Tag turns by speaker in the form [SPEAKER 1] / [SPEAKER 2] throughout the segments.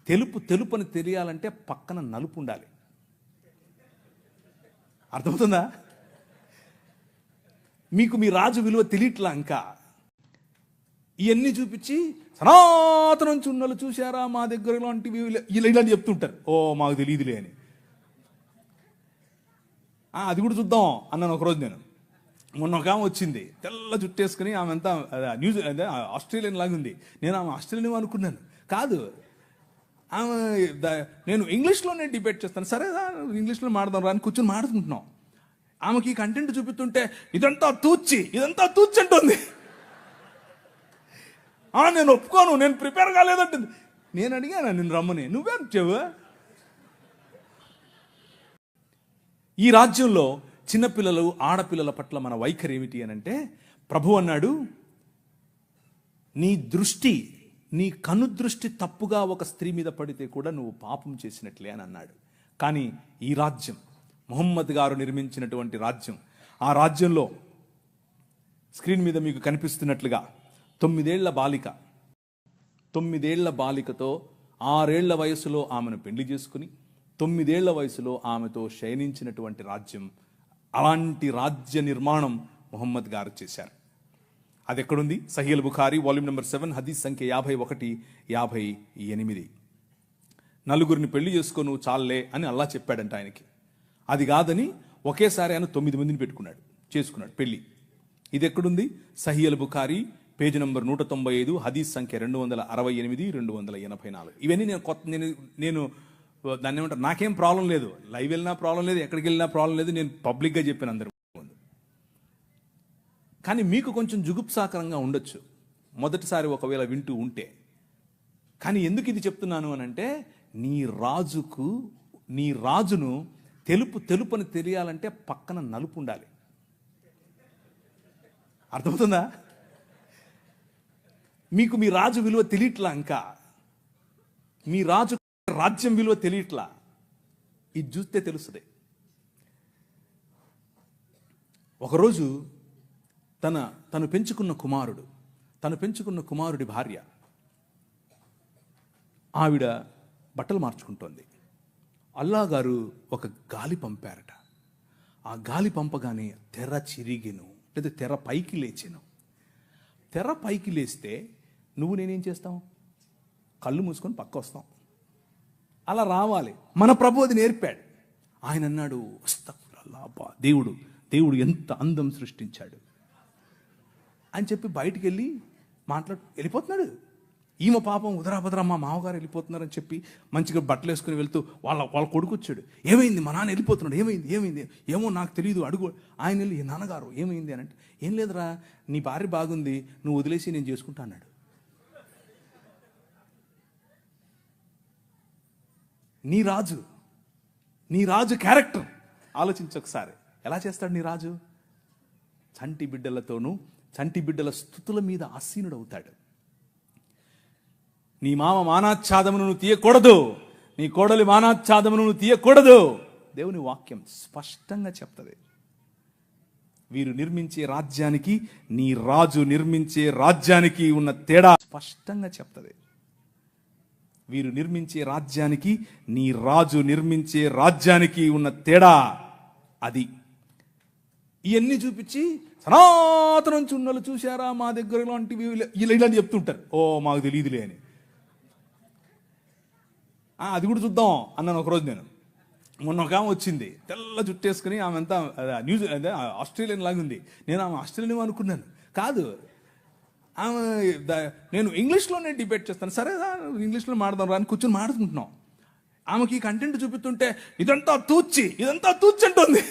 [SPEAKER 1] తెలుపు అని తెలియాలంటే పక్కన నలుపు ఉండాలి. అర్థమవుతుందా? మీకు మీ రాజు విలువ తెలియట్లా. ఇంకా ఇవన్నీ చూపించి సనాతనం చున్నలు చూశారా మా దగ్గర ఇలాంటివి ఇలాంటి చెప్తుంటారు. ఓ మాకు తెలియదులే అని. అది కూడా చూద్దాం అన్నాను ఒకరోజు. నేను మొన్న ఒక ఆమె వచ్చింది, తెల్ల జుట్టేసుకుని. ఆమె అంతా అదే ఆస్ట్రేలియన్ లాగా ఉంది. నేను ఆమె ఆస్ట్రేలియన్ అనుకున్నాను. కాదు, ఆమె నేను ఇంగ్లీష్లోనే డిబేట్ చేస్తాను. సరే ఇంగ్లీష్లో మాడదాం రా అని కూర్చొని మాడుకుంటున్నాం. ఆమెకి కంటెంట్ చూపిస్తుంటే ఇదంతా తూచి అంటుంది. నేను ఒప్పుకోను, నేను ప్రిపేర్ కాలేదంటుంది. నేను అడిగాను, నేను రమ్మని, నువ్వేం చెవు? ఈ రాజ్యంలో చిన్నపిల్లలు ఆడపిల్లల పట్ల మన వైఖరి ఏమిటి అని అంటే, ప్రభు అన్నాడు, నీ కనుదృష్టి తప్పుగా ఒక స్త్రీ మీద పడితే కూడా నువ్వు పాపం చేసినట్లే అని అన్నాడు. కానీ ఈ రాజ్యం ముహమ్మద్ గారు నిర్మించినటువంటి రాజ్యం, ఆ రాజ్యంలో స్క్రీన్ మీద మీకు కనిపిస్తున్నట్లుగా 9 ఏళ్ల బాలికతో 6 ఏళ్ల వయసులో ఆమెను పెళ్లి చేసుకుని 9 ఏళ్ల వయసులో ఆమెతో శయనించినటువంటి రాజ్యం. అలాంటి రాజ్య నిర్మాణం ముహమ్మద్ గారు చేశారు. అది ఎక్కడుంది? సహీహ్ బుఖారీ వాల్యూమ్ నెంబర్ 7 హదీస్ సంఖ్య 51, 58. 4 పెళ్లి చేసుకో నువ్వు చాలే అని అల్లా చెప్పాడంట ఆయనకి. అది కాదని ఒకేసారి ఆయన 9 మందిని చేసుకున్నాడు పెళ్లి. ఇది ఎక్కడుంది? సహీహ్ బుఖారీ పేజ్ నంబర్ 195 హదీస్ సంఖ్య 268, 284. ఇవన్నీ నేను దాన్ని ఏమంటారు, నాకేం ప్రాబ్లం లేదు. లైవ్ వెళ్ళినా ప్రాబ్లం లేదు, ఎక్కడికి వెళ్ళినా ప్రాబ్లం లేదు. నేను పబ్లిక్గా చెప్పాను అందరి ముందు. కానీ మీకు కొంచెం జుగుప్సాకరంగా ఉండొచ్చు మొదటిసారి ఒకవేళ వింటూ ఉంటే. కానీ ఎందుకు ఇది చెప్తున్నాను అని అంటే, నీ రాజును తెలుపు అని తెలియాలంటే పక్కన నలుపు ఉండాలి. అర్థమవుతుందా? మీకు మీ రాజు విలువ తెలియట్లా. ఇంకా మీ రాజ్యం విలువ తెలియట్లా. ఇది చూస్తే తెలుస్తుంది. ఒకరోజు తను పెంచుకున్న కుమారుడి భార్య, ఆవిడ బట్టలు మార్చుకుంటోంది. అల్లా గారు ఒక గాలి పంపారట. ఆ గాలి పంపగానే తెర చిరిగెను, లేదా తెర పైకి లేచెను. తెర పైకి లేస్తే నువ్వు నేనేం చేస్తాం? కళ్ళు మూసుకొని పక్క వస్తాం. అలా రావాలి. మన ప్రభు అది నేర్పాడు. ఆయన అన్నాడు, అస్తగ్ఫిరుల్లాహ్, దేవుడు ఎంత అందం సృష్టించాడు అని చెప్పి బయటికి వెళ్ళి వెళ్ళిపోతున్నాడు. ఈమె పాపం ఉదరాభద్ర మా మామగారు వెళ్ళిపోతున్నారని చెప్పి మంచిగా బట్టలు వేసుకుని వెళ్తూ వాళ్ళ కొడుకు వచ్చాడు. ఏమైంది? మా నాన్న వెళ్ళిపోతున్నాడు. ఏమైంది? ఏమో నాకు తెలియదు, అడుగు. ఆయన వెళ్ళి, నాన్నగారు ఏమైంది అని అంటే, ఏం లేదురా, నీ భార్య బాగుంది, నువ్వు వదిలేసి నేను చేసుకుంటా అన్నాడు. నీ రాజు క్యారెక్టర్ ఆలోచించు ఒకసారి. ఎలా చేస్తాడు నీ రాజు? చంటి బిడ్డల స్తుతుల మీద ఆసీనుడవుతాడు. నీ మామ మానాచ్ఛాదమును నువ్వు తీయకూడదు, నీ కోడలి మానాచ్ఛాదమును నువ్వు తీయకూడదు. దేవుని వాక్యం స్పష్టంగా చెప్తుంది. వీరు నిర్మించే రాజ్యానికి, నీ రాజు నిర్మించే రాజ్యానికి ఉన్న తేడా స్పష్టంగా చెప్తుంది. వీరు నిర్మించే రాజ్యానికి, నీ రాజు నిర్మించే రాజ్యానికి ఉన్న తేడా అది. ఇవన్నీ చూపించి సనాతనం చున్నలు చూశారా మా దగ్గర ఇలాంటివి ఇలాంటి చెప్తుంటారు. ఓ మాకు తెలియదులే అని. అది కూడా చూద్దాం అన్నాను ఒకరోజు. నేను మొన్న ఒక ఆమె వచ్చింది, తెల్ల జుట్టేసుకుని. ఆమె అంతా అదే ఆస్ట్రేలియన్ లాగా ఉంది. నేను ఆమె ఆస్ట్రేలియన్ అనుకున్నాను. కాదు, ఆమె నేను ఇంగ్లీష్లోనే డిబేట్ చేస్తాను. సరే ఇంగ్లీష్లో మాడదాం రా అని కూర్చొని మాడుకుంటున్నాం. ఆమెకి కంటెంట్ చూపిస్తుంటే ఇదంతా తూచి అంటుంది.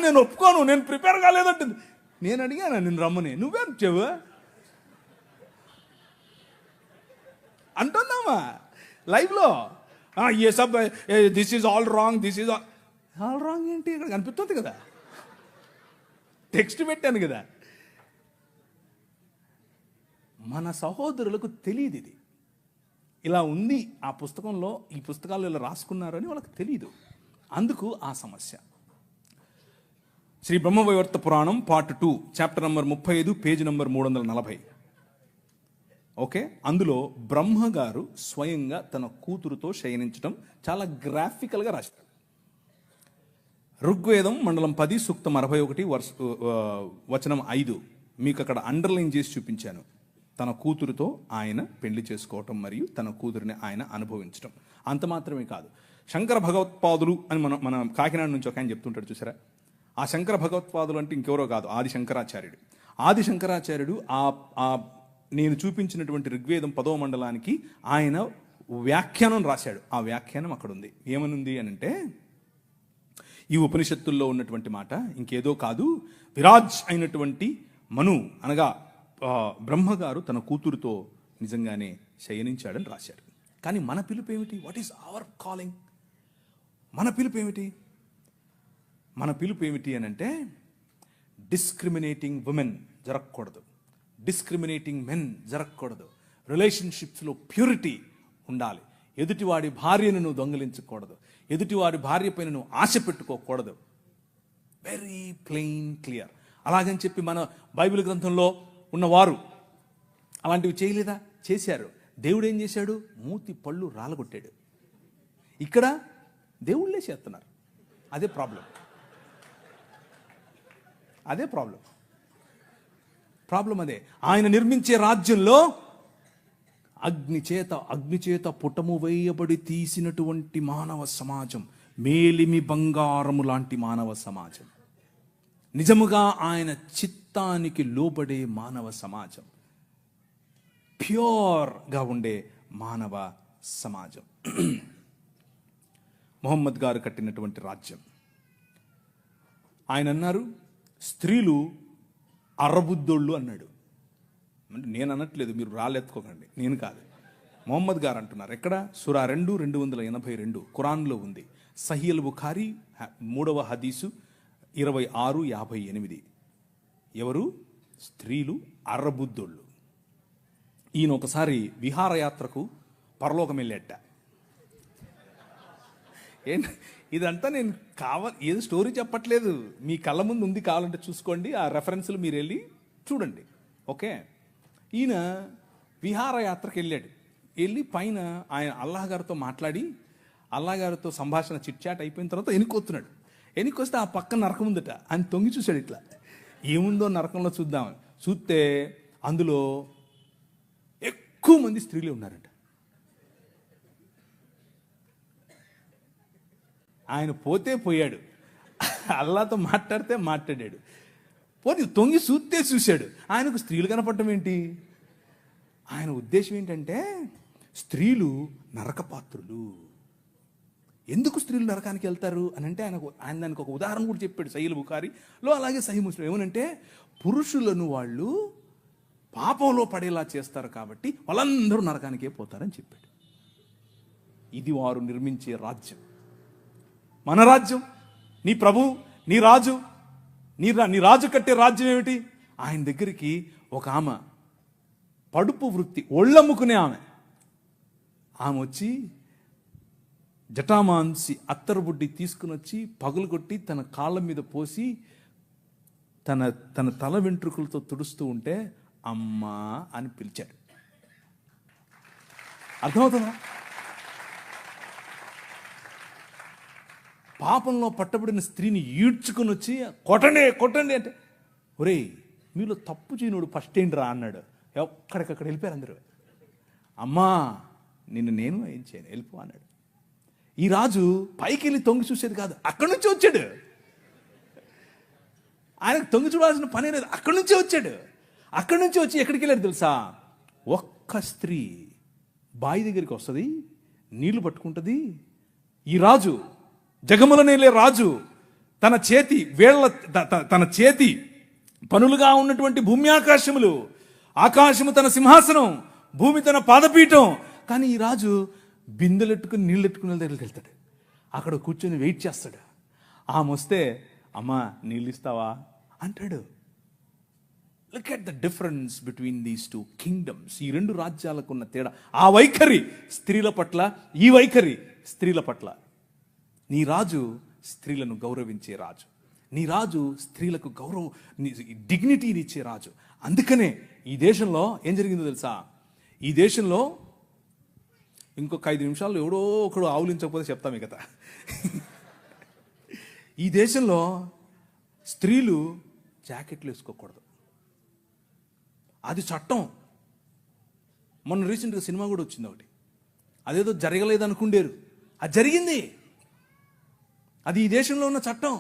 [SPEAKER 1] నేను ఒప్పుకోను, నేను ప్రిపేర్ కాలేదంటుంది. నేను అడిగాను, నేను రమ్మని, నువ్వేం చెవు అంటుందామా లైవ్లో. ఏ సబ్ దిస్ ఈజ్ ఆల్ రాంగ్ ఏంటి? ఇక్కడ కనిపిస్తుంది కదా, టెక్స్ట్ పెట్టాను కదా. మన సహోదరులకు తెలియదు ఇది ఇలా ఉంది. ఆ పుస్తకంలో, ఈ పుస్తకాలు ఇలా రాసుకున్నారని వాళ్ళకి తెలియదు. అందుకు ఆ సమస్య. శ్రీ బ్రహ్మవైవర్త పురాణం part 2 chapter number 35 page number 340. Okay, అందులో బ్రహ్మగారు స్వయంగా తన కూతురుతో శయనించడం చాలా గ్రాఫికల్గా రాశారు. ఋగ్వేదం మండలం 10 సూక్తం 61 వచనం 5 మీకు అక్కడ అండర్లైన్ చేసి చూపించాను. తన కూతురుతో ఆయన పెళ్లి చేసుకోవటం మరియు తన కూతురిని ఆయన అనుభవించడం. అంత మాత్రమే కాదు, శంకర భగవత్పాదులు అని మన కాకినాడ నుంచి ఒక ఆయన చెప్తుంటాడు చూసారా. ఆ శంకర భగవత్పాదులు అంటే ఇంకెవరో కాదు, ఆది శంకరాచార్యుడు. ఆది శంకరాచార్యుడు ఆ నేను చూపించినటువంటి ఋగ్వేదం 10వ మండలానికి ఆయన వ్యాఖ్యానం రాశాడు. ఆ వ్యాఖ్యానం అక్కడ ఉంది. ఏమనుంది అని అంటే, ఈ ఉపనిషత్తుల్లో ఉన్నటువంటి మాట ఇంకేదో కాదు, విరాజ్ అయినటువంటి మను అనగా బ్రహ్మగారు తన కూతురుతో నిజంగానే శయనించాడని రాశాడు. కానీ మన పిలుపు ఏమిటి? What is our calling? మన పిలుపు ఏమిటి? మన పిలుపు ఏమిటి అని అంటే, డిస్క్రిమినేటింగ్ ఉమెన్ జరగకూడదు, డిస్క్రిమినేటింగ్ మెన్ జరగకూడదు, రిలేషన్షిప్స్లో ప్యూరిటీ ఉండాలి, ఎదుటివాడి భార్యను నువ్వు దొంగిలించకూడదు, ఎదుటివాడి భార్య పైన నువ్వు ఆశ పెట్టుకోకూడదు. Very plain clear. అలాగని చెప్పి మన బైబిల్ గ్రంథంలో ఉన్నవారు అలాంటివి చేయలేదా? చేశారు. దేవుడు ఏం చేశాడు? మూతి పళ్ళు రాలగొట్టాడు. ఇక్కడ దేవుళ్ళే చేస్తున్నారు. అదే ప్రాబ్లం. అదే ఆయన నిర్మించే రాజ్యంలో అగ్నిచేత పుటము వేయబడి తీసినటువంటి మానవ సమాజం, మేలిమి బంగారము లాంటి మానవ సమాజం, నిజముగా ఆయన చిత్తానికి లోబడే మానవ సమాజం, ప్యూర్గా ఉండే మానవ సమాజం. మొహమ్మద్ గారు కట్టినటువంటి రాజ్యం. ఆయన అన్నారు, స్త్రీలు అరబుద్దోళ్ళు అన్నాడు. అంటే నేను అనట్లేదు, మీరు రాళ్ళెత్తుకోకండి, నేను కాదు, మొహమ్మద్ గారు అంటున్నారు. ఎక్కడ? సూరా 2:282 ఖురాన్లో ఉంది. సహీల్ బుఖారీ 3వ హదీసు 26:58. ఎవరు? స్త్రీలు అర్రబుద్దోళ్ళు. ఈయన ఒకసారి విహారయాత్రకు పరలోకం వెళ్ళేట. ఇదంతా నేను ఏదో స్టోరీ చెప్పట్లేదు, మీ కళ్ళ ముందు ఉంది, కావాలంటే చూసుకోండి, ఆ రెఫరెన్స్లు మీరు వెళ్ళి చూడండి. ఓకే, ఈయన విహారయాత్రకు వెళ్ళి పైన ఆయన అల్లాహ్ గారితో మాట్లాడి, అల్లాహ్ గారితో సంభాషణ చిట్చాట్ అయిపోయిన తర్వాత ఎన్నికొస్తున్నాడు. ఎన్నికొస్తే ఆ పక్కన నరకం ఉందట. ఆయన తొంగి చూశాడు, ఇట్లా ఏముందో నరకంలో చూద్దామని. చూస్తే అందులో ఎక్కువ మంది స్త్రీలే ఉన్నారట. ఆయన పోతే పోయాడు, అల్లాతో మాట్లాడితే మాట్లాడాడు, పోనీ తొంగి చూశాడు. ఆయనకు స్త్రీలు కనపడటం ఏంటి? ఆయన ఉద్దేశం ఏంటంటే, స్త్రీలు నరకపాత్రులు. ఎందుకు స్త్రీలు నరకానికి వెళ్తారు అని అంటే, ఆయన దానికి ఒక ఉదాహరణ కూడా చెప్పాడు సహీల్ బుఖారీలో, అలాగే సహీ ముస్లిం. ఏమనంటే, పురుషులను వాళ్ళు పాపంలో పడేలా చేస్తారు కాబట్టి వాళ్ళందరూ నరకానికే పోతారని చెప్పాడు. ఇది వారు నిర్మించే రాజ్యం. మన రాజ్యం, నీ ప్రభు, నీ రాజు, నీ రాజు కట్టే రాజ్యం ఏమిటి? ఆయన దగ్గరికి ఒక ఆమె, పడుపు వృత్తి, ఒళ్ళమ్ముకునే ఆమె వచ్చి జటామాంసి అత్తరుబుడ్డి తీసుకుని వచ్చి పగులు కొట్టి తన కాళ్ళ మీద పోసి తన తల వెంట్రుకలతో తుడుస్తూ ఉంటే అమ్మా అని పిలిచాడు. అర్థమవుతుందా? పాపంలో పట్టబడిన స్త్రీని ఈడ్చుకుని వచ్చి కొట్టండి అంటే, ఒరేయ్ మీలో తప్పు చేయనుడు ఫస్ట్ ఏంటి రా అన్నాడు. ఎక్కడికక్కడ వెళ్ళిపోయారు అందరూ. అమ్మా నిన్ను నేను ఏం చేయను, వెళ్ళిపో అన్నాడు. ఈ రాజు పైకి వెళ్ళి తొంగి చూసేది కాదు, అక్కడి నుంచి వచ్చాడు. ఆయనకు తొంగి చూడాల్సిన పని లేదు, అక్కడి నుంచే వచ్చాడు. అక్కడి నుంచి వచ్చి ఎక్కడికి వెళ్ళాడు తెలుసా? ఒక్క స్త్రీ బావి దగ్గరికి వస్తుంది, నీళ్లు పట్టుకుంటుంది. ఈ రాజు, జగముల నేలే రాజు, తన చేతి పనులుగా ఉన్నటువంటి భూమి ఆకాశములు, ఆకాశము తన సింహాసనం, భూమి తన పాదపీఠం. కానీ ఈ రాజు బిందెలెట్టుకుని నీళ్ళెట్టుకునే దగ్గరికి వెళ్తాడు. అక్కడ కూర్చొని వెయిట్ చేస్తాడు. ఆమె వస్తే, అమ్మా నీళ్ళు ఇస్తావా అంటాడు. Look at the difference between these two kingdoms. ఈ రెండు రాజ్యాలకు ఉన్న తేడా. ఆ వైఖరి స్త్రీల పట్ల, ఈ వైఖరి స్త్రీల పట్ల. నీ రాజు స్త్రీలను గౌరవించే రాజు, నీ రాజు స్త్రీలకు డిగ్నిటీని ఇచ్చే రాజు. అందుకనే ఈ దేశంలో ఏం జరిగిందో తెలుసా? ఈ దేశంలో ఇంకొక 5 నిమిషాల్లో ఎవడో ఒకడు ఆవులించకపోతే చెప్తాం ఈ కథ. ఈ దేశంలో స్త్రీలు జాకెట్లు వేసుకోకూడదు, అది చట్టం. మొన్న రీసెంట్గా సినిమా కూడా వచ్చింది ఒకటి, అదేదో జరగలేదు అనుకుండేరు, అది జరిగింది. అది ఈ దేశంలో ఉన్న చట్టం.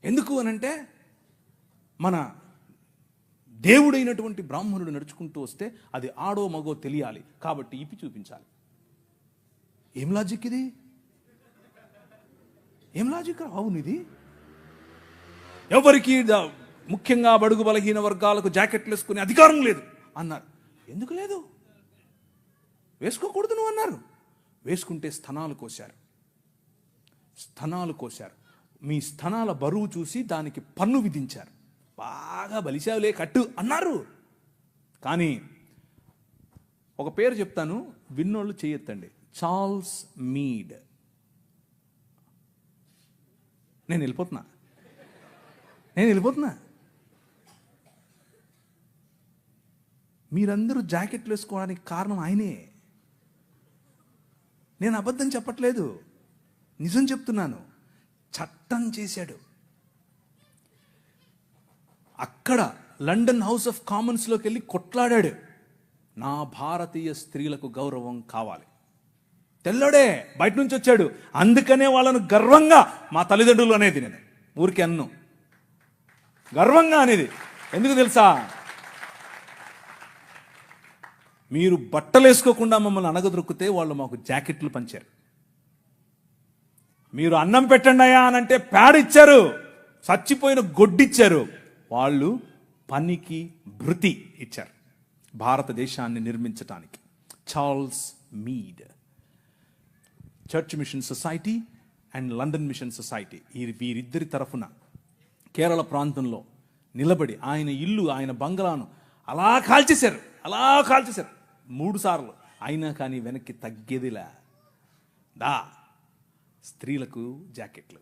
[SPEAKER 1] ఎందుకు అనంటే మన దేవుడైనటువంటి బ్రాహ్మణుడు నడుచుకుంటూ వస్తే అది ఆడో మగో తెలియాలి, కాబట్టి ఇప్పి చూపించాలి. ఏం లాజిక్ ఇది? ఏం లాజిక్? అవును, ఇది ఎవరికి ముఖ్యంగా బడుగు బలహీన వర్గాలకు జాకెట్లు వేసుకునే అధికారం లేదు అన్నారు. ఎందుకు లేదు? వేసుకోకూడదు నువ్వు అన్నారు. వేసుకుంటే స్తనాలు కోశారు. మీ స్తనాల బరువు చూసి దానికి పన్ను విధించారు. బాగా బలిశావులే కట్టు అన్నారు. కానీ ఒక పేరు చెప్తాను, విన్నోళ్ళు చేయొద్దండి. Charles Mead. నేను వెళ్ళిపోతున్నా. మీరందరూ జాకెట్లు వేసుకోవడానికి కారణం ఆయనే. నేను అబద్ధం చెప్పట్లేదు, నిజం చెప్తున్నాను. చట్టం చేశాడు. అక్కడ లండన్ హౌస్ ఆఫ్ కామన్స్లోకి వెళ్ళి కొట్లాడాడు. నా భారతీయ స్త్రీలకు గౌరవం కావాలి. తెల్లోడే బయట నుంచి వచ్చాడు. అందుకనే వాళ్ళను గర్వంగా మా తల్లిదండ్రులు అనేది, నేను ఊరికి అన్ను గర్వంగా అనేది. ఎందుకు తెలుసా? మీరు బట్టలు వేసుకోకుండా మమ్మల్ని అనగదొరికితే వాళ్ళు మాకు జాకెట్లు పంచారు. మీరు అన్నం పెట్టండి అయ్యా అనంటే ప్యాడ్ ఇచ్చారు, చచ్చిపోయిన గొడ్డిచ్చారు. వాళ్ళు పనికి భృతి ఇచ్చారు భారతదేశాన్ని నిర్మించటానికి. Charles Mead, church mission society and London mission society, వీరిద్దరి తరఫున కేరళ ప్రాంతంలో నిలబడి ఆయన ఇల్లు, ఆయన బంగ్లాను అలా కాల్చేశారు 3 సార్లు. అయినా కానీ వెనక్కి తగ్గేదిలా. స్త్రీలకు జాకెట్లు.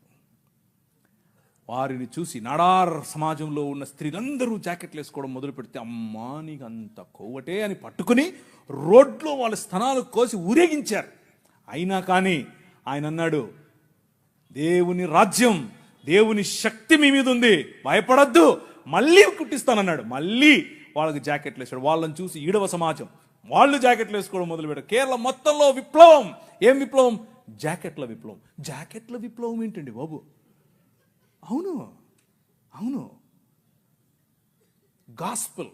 [SPEAKER 1] వారిని చూసి నాడార్ సమాజంలో ఉన్న స్త్రీలందరూ జాకెట్లు వేసుకోవడం మొదలు పెడితే, అమ్మా నీకు అంత కొవ్వటే అని పట్టుకుని రోడ్లో వాళ్ళ స్తనాలు కోసి ఊరేగించారు. అయినా కానీ ఆయన అన్నాడు, దేవుని రాజ్యం, దేవుని శక్తి మీ మీద ఉంది, భయపడద్దు, మళ్ళీ కుట్టిస్తానన్నాడు. మళ్ళీ వాళ్ళకి జాకెట్లు వేసాడు. వాళ్ళని చూసి ఈడవ సమాజం వాళ్ళు జాకెట్లు వేసుకోవడం మొదలు పెట్టారు. కేరళ మొత్తంలో విప్లవం. ఏం విప్లవం? జాకెట్ల విప్లవం ఏంటండి బాబు? అవును, గాస్పెల్,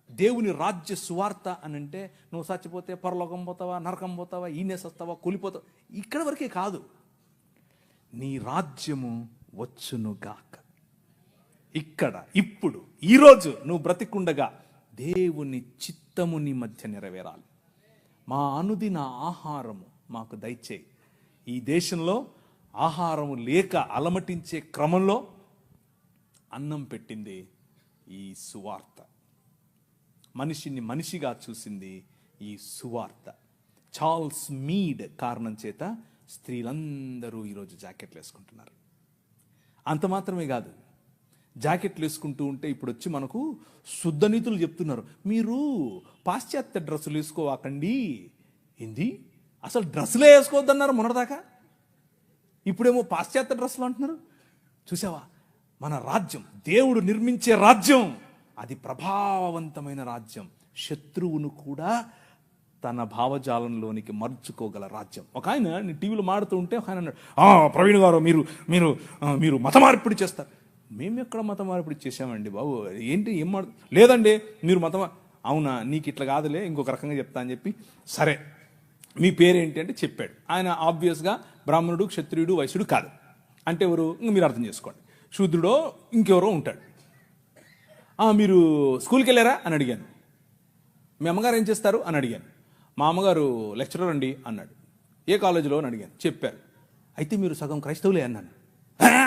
[SPEAKER 1] దేవుని రాజ్య సువార్త అని అంటే నువ్వు చచ్చిపోతే పరలోకం పోతావా, నరకం పోతావా, ఈనేసొస్తావా, కూలిపోతావా, ఇక్కడ వరకే కాదు. నీ రాజ్యము వచ్చునుగాక, ఇక్కడ ఇప్పుడు ఈరోజు నువ్వు బ్రతికుండగా దేవుని చిత్తము నీ మధ్య నెరవేరాలి. మా అనుదిన ఆహారము మాకు దయచేయి. ఈ దేశంలో ఆహారము లేక అలమటించే క్రమంలో అన్నం పెట్టింది ఈ సువార్త. మనిషిని మనిషిగా చూసింది ఈ సువార్త. చార్ల్స్ మీడ్ కారణం చేత స్త్రీలందరూ ఈరోజు జాకెట్లు వేసుకుంటున్నారు. అంత మాత్రమే కాదు, జాకెట్లు వేసుకుంటూ ఉంటే ఇప్పుడు వచ్చి మనకు శుద్ధ నీతులు చెప్తున్నారు. మీరు పాశ్చాత్య డ్రెస్సులు వేసుకోవాకండి. ఏంది? అసలు డ్రెస్సులే వేసుకోవద్దన్నారు మొన్నటిదాకా, ఇప్పుడేమో పాశ్చాత్య డ్రెస్సులు అంటున్నారు. చూసావా? మన రాజ్యం, దేవుడు నిర్మించే రాజ్యం, అది ప్రభావవంతమైన రాజ్యం. శత్రువును కూడా తన భావజాలంలోనికి మర్చుకోగల రాజ్యం. ఒక ఆయన టీవీలో మాడుతూ ఉంటే ఒక ఆయన అన్నాడు, ప్రవీణ్ గారు మీరు మత మార్పిడి చేస్తారు. మేము ఎక్కడ మత మార్పిడి చేసామండి బాబు? ఏంటి ఏం లేదండి మీరు అవునా, నీకు ఇట్లా కాదులే, ఇంకొక రకంగా చెప్తా అని చెప్పి, సరే మీ పేరేంటి అంటే చెప్పాడు. ఆయన ఆబ్వియస్గా బ్రాహ్మణుడు, క్షత్రియుడు, వైశ్యుడు కాదు. అంటే ఎవరు? మీరు అర్థం చేసుకోండి. శూద్రుడో ఇంకెవరో ఉంటాడు. మీరు స్కూల్కి వెళ్ళారా అని అడిగాను. మీ అమ్మగారు ఏం చేస్తారు అని అడిగాను. మా అమ్మగారు లెక్చరర్ అండి అన్నాడు. ఏ కాలేజీలో అని అడిగాను. చెప్పారు. అయితే మీరు సగం క్రైస్తవులే అన్నాను.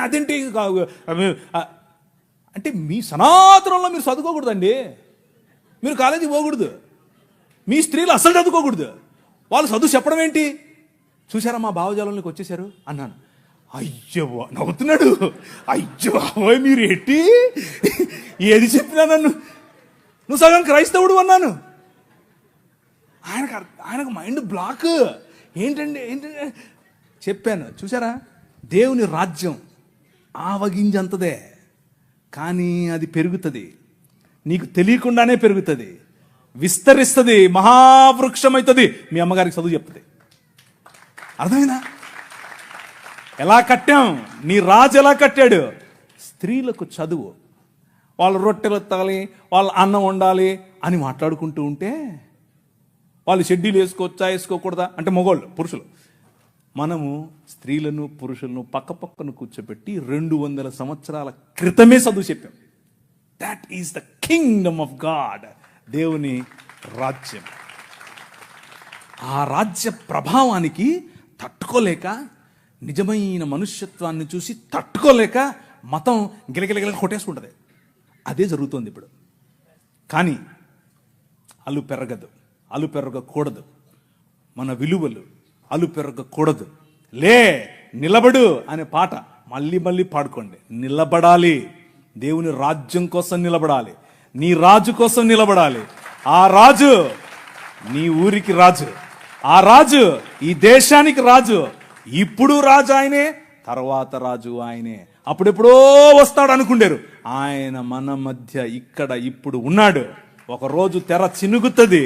[SPEAKER 1] అదేంటి అంటే మీ సనాతనంలో మీరు చదువుకోకూడదండి, మీరు కాలేజీకి పోకూడదు, మీ స్త్రీలు అసలు చదువుకోకూడదు, వాళ్ళు చదువు చెప్పడం ఏంటి? చూసారా మా భావజాలంలోకి వచ్చేసారు అన్నాను. అయ్యో నవ్వుతున్నాడు. అయ్యో మీరు ఏంటి ఏది చెప్పినా నన్ను నువ్వు సగం క్రైస్తవుడు అన్నాను. ఆయనకు మైండ్ బ్లాక్. ఏంటండి చెప్పాను చూసారా, దేవుని రాజ్యం ఆవగింజంతదే, కానీ అది పెరుగుతుంది, నీకు తెలియకుండానే పెరుగుతుంది, విస్తరిస్తుంది, మహావృక్షం అవుతుంది. మీ అమ్మగారికి చదువు చెప్తుంది. అర్థమైందా? ఎలా కట్టాం, నీ రాజు ఎలా కట్టాడు? స్త్రీలకు చదువు, వాళ్ళు రొట్టెలు ఎత్తాలి, వాళ్ళు అన్నం వండాలి అని మాట్లాడుకుంటూ ఉంటే, వాళ్ళు షెడ్యూల్ వేసుకోవచ్చా వేసుకోకూడదా అంటే మగవాళ్ళు, పురుషులు, మనము స్త్రీలను పురుషులను పక్కపక్కన కూర్చోబెట్టి 200 సంవత్సరాల క్రితమే చదువు చెప్పాం. That is the Kingdom of God, దేవుని రాజ్యం. ఆ రాజ్య ప్రభావానికి తట్టుకోలేక, నిజమైన మనుష్యత్వాన్ని చూసి తట్టుకోలేక మతం గిలగిలగిల కొట్టేసుకుంటుంది. అదే జరుగుతుంది ఇప్పుడు. కానీ అలు పెరగకూడదు, మన విలువలు అలు పెరగకూడదు. లే నిలబడు అనే పాట మళ్ళీ మళ్ళీ పాడుకోండి. నిలబడాలి, దేవుని రాజ్యం కోసం నిలబడాలి, నీ రాజు కోసం నిలబడాలి. ఆ రాజు నీ ఊరికి రాజు, ఆ రాజు ఈ దేశానికి రాజు. ఇప్పుడు రాజు ఆయనే, తర్వాత రాజు ఆయనే. అప్పుడెప్పుడో వస్తాడు అనుకుంటారు, ఆయన మన మధ్య ఇక్కడ ఇప్పుడు ఉన్నాడు. ఒకరోజు తెర చినుగుతుంది,